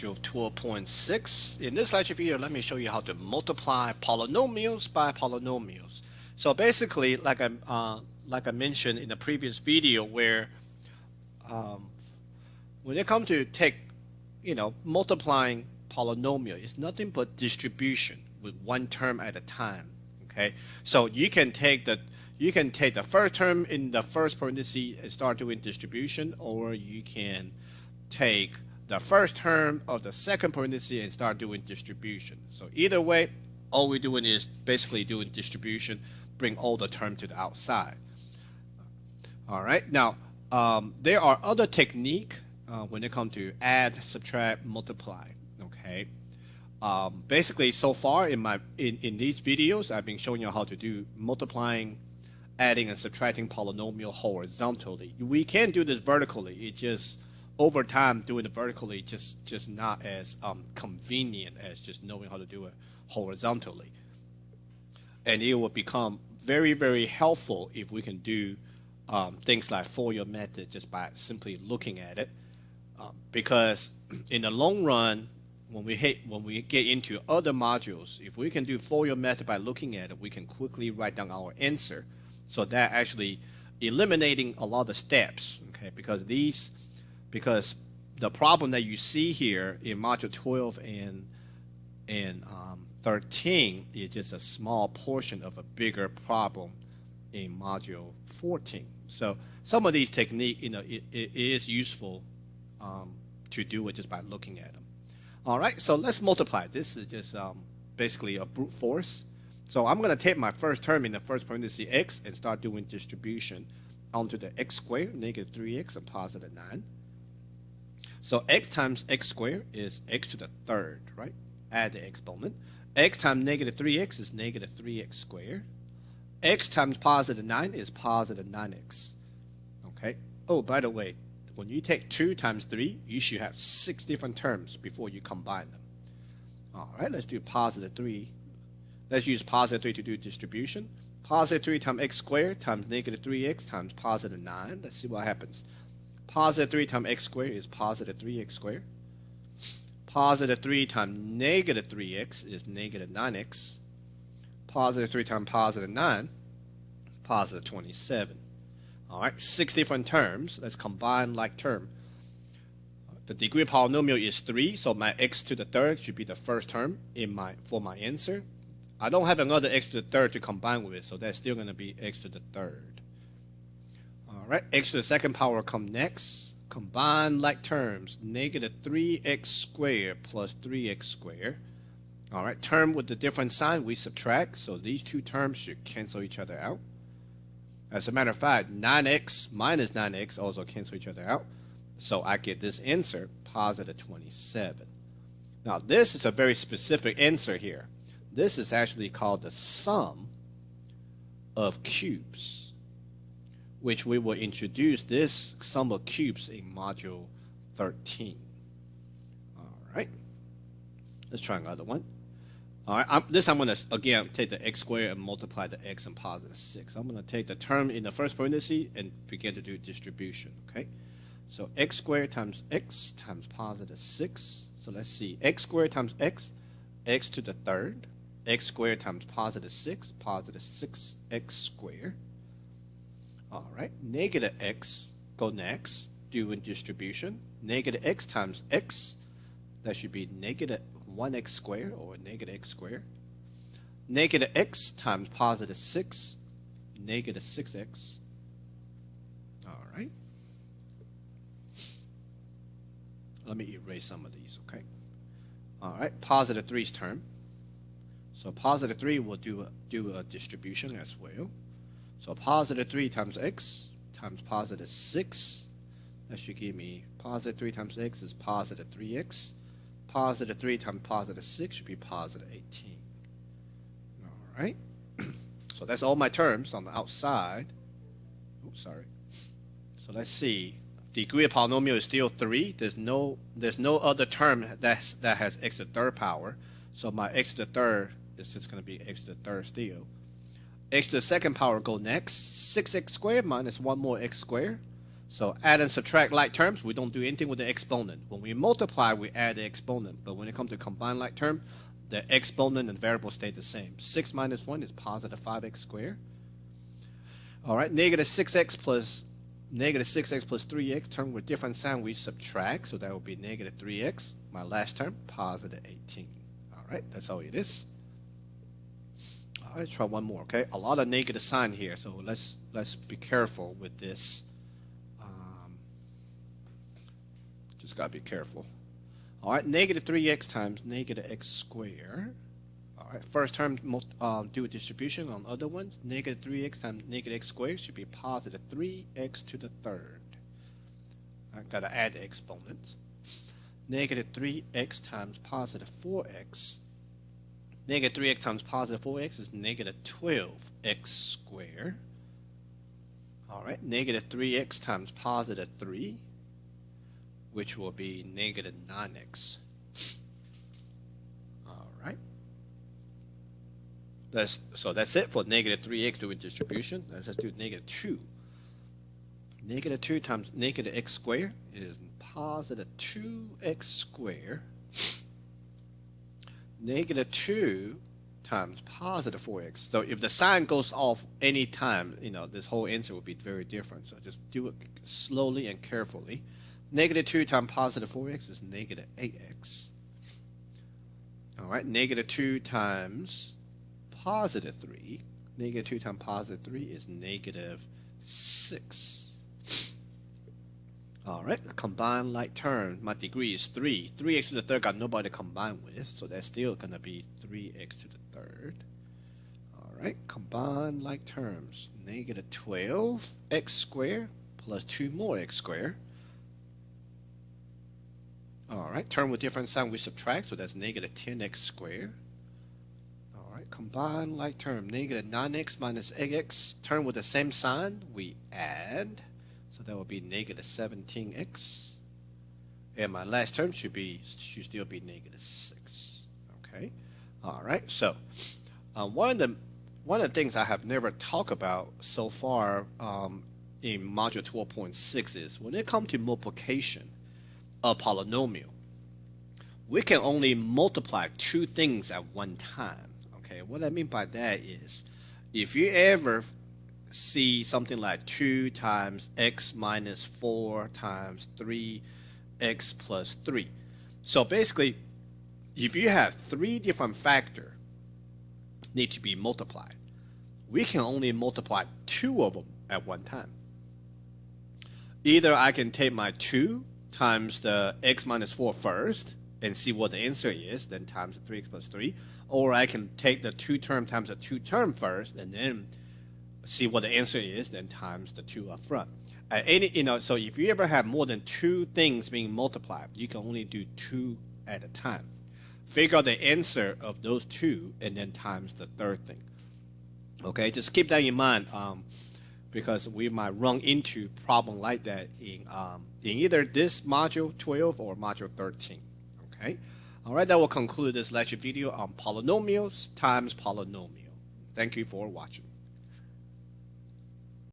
module 12.6. In this lecture video, let me show you how to multiply polynomials by polynomials. So basically, like I mentioned in the previous video, where when it comes to multiplying polynomial, it's nothing but distribution with one term at a time. Okay, so you can take the first term in the first parenthesis and start doing distribution, or you can take the first term of the second parenthesis and start doing distribution. So either way, all we're doing is basically doing distribution, bring all the term to the outside. All right, now there are other technique when it comes to add, subtract, multiply. Okay, basically so far in these videos, I've been showing you how to do multiplying, adding, and subtracting polynomial horizontally. We can do this vertically. It just over time doing it vertically just not as convenient as just knowing how to do it horizontally. And it will become very, very helpful if we can do things like Fourier method just by simply looking at it. Because in the long run, when we get into other modules, if we can do Fourier method by looking at it, we can quickly write down our answer. So that actually eliminating a lot of steps. Okay, because the problem that you see here in module 12 and 13 is just a small portion of a bigger problem in module 14. So some of these techniques, it is useful to do it just by looking at them. All right, so let's multiply. This is just basically a brute force. So I'm going to take my first term in the first parenthesis x and start doing distribution onto the x squared, negative 3x, and positive 9. So x times x squared is x to the third, right? Add the exponent. X times negative 3x is negative 3x squared. X times positive 9 is positive 9x. Okay. Oh, by the way, when you take 2 times 3, you should have 6 different terms before you combine them. All right, let's do positive 3. Let's use positive 3 to do distribution. Positive 3 times x squared times negative 3x times positive 9. Let's see what happens. Positive 3 times x squared is positive 3x squared. Positive 3 times negative 3x is negative 9x. Positive 3 times positive 9, positive 27. All right, 6 different terms. Let's combine like term. The degree of polynomial is 3, so my x to the third should be the first term for my answer. I don't have another x to the third to combine with it, so that's still going to be x to the third. All right, x to the second power come next. Combine like terms. Negative 3x squared plus 3x squared. All right, term with the different sign, we subtract. So these two terms should cancel each other out. As a matter of fact, 9x minus 9x also cancel each other out. So I get this answer, positive 27. Now, this is a very specific answer here. This is actually called the sum of cubes, which we will introduce this sum of cubes in module 13. All right, let's try another one. All right, this I'm going to, again, take the x squared and multiply the x and positive 6. I'm going to take the term in the first parenthesis and begin to do distribution, okay? So x squared times x times positive 6. So let's see, x squared times x, x to the third. X squared times positive 6, positive 6x squared. All right, negative x, go next, doing distribution. Negative x times x, that should be negative 1x squared or negative x squared. Negative x times positive 6, negative 6x. All right. Let me erase some of these, okay? All right, positive 3's term. So positive 3 will do a distribution as well. So positive 3 times x times positive 6. That should give me positive 3 times x is positive 3x. Positive 3 times positive 6 should be positive 18. All right. So that's all my terms on the outside. Oops, sorry. So let's see. Degree of polynomial is still 3. There's no other term that has x to the third power. So my x to the third is just going to be x to the third still. X to the second power go next. 6x squared minus 1 more x squared. So add and subtract like terms, we don't do anything with the exponent. When we multiply, we add the exponent. But when it comes to combine like term, the exponent and variable stay the same. 6 minus 1 is positive 5x squared. All right, negative 6x plus 3x, term with different sign, we subtract. So that will be negative 3x. My last term, positive 18. All right, that's all it is. All right, let's try one more, okay? A lot of negative sign here, so let's be careful with this. Just gotta be careful. All right, negative 3x times negative x squared. All right, first term do a distribution on other ones. Negative 3x times negative x squared should be positive 3x to the third. I gotta add the exponents. Negative 3x times positive 4x. Negative 3x times positive 4x is negative 12x squared. All right, negative 3x times positive 3, which will be negative 9x. All right. So that's it for negative 3x doing distribution. Let's just do negative 2. Negative 2 times negative x squared is positive 2x squared. Negative 2 times positive 4x. So if the sign goes off any time, this whole answer will be very different. So just do it slowly and carefully. Negative 2 times positive 4x is negative 8x. All right, negative 2 times positive 3. Negative 2 times positive 3 is negative 6. All right, combine like term. My degree is 3. 3x to the third got nobody to combine with, so that's still going to be 3x to the third. All right, combine like terms. Negative 12x squared plus 2 more x squared. All right, term with different sign we subtract, so that's negative 10x squared. All right, combine like term. Negative 9x minus 8x. Term with the same sign we add. So that will be negative 17x. And my last term should still be negative 6. Okay. All right. So one of the things I have never talked about so far in module 12.6 is when it comes to multiplication of polynomial, we can only multiply two things at one time. Okay. What I mean by that is if you ever see something like 2 times x minus 4 times 3x plus 3. So basically, if you have 3 different factors need to be multiplied, we can only multiply 2 of them at one time. Either I can take my 2 times the x minus 4 first and see what the answer is, then times the 3x plus 3, or I can take the 2 term times the 2 term first and then see what the answer is, then times the 2 up front. So if you ever have more than 2 things being multiplied, you can only do 2 at a time. Figure out the answer of those 2 and then times the third thing. Okay, just keep that in mind because we might run into problem like that in either this module 12 or module 13. Okay, all right, that will conclude this lecture video on polynomials times polynomial. Thank you for watching.